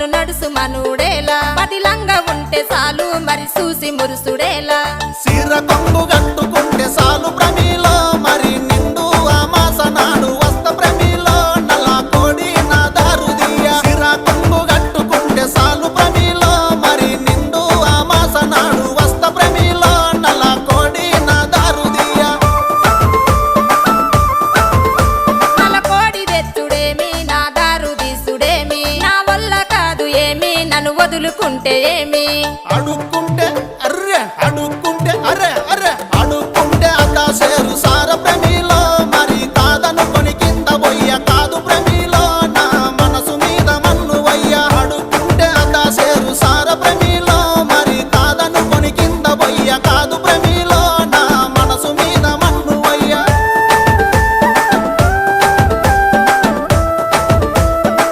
నన్ను నడుసు మనుడేలా పదిలంగా ఉంటే చాలు మరి చూసి మురుసుడేలా సిర కొంగు కట్టుకుంటే సాలు ప్రమిలో మరి నిండు అమాస నాడు వస్త ప్రమిలో నల్ల కోడి నా దారుదియ సిర కొంగు కట్టుకుంటే సాలు ప్రమిలో మరి నిండు అమాస నాడు వస్త ప్రమిలో నల్ల కోడి నా దారుదియ నల్ల కోడి తెచ్చుడేమి నా దారు తీసుడేమి నా వల్ల కాదు ఏమి నన్ను వదులుకుంటే ఏమి అడుక్కుంటే అర్రె అడుక్కుంటే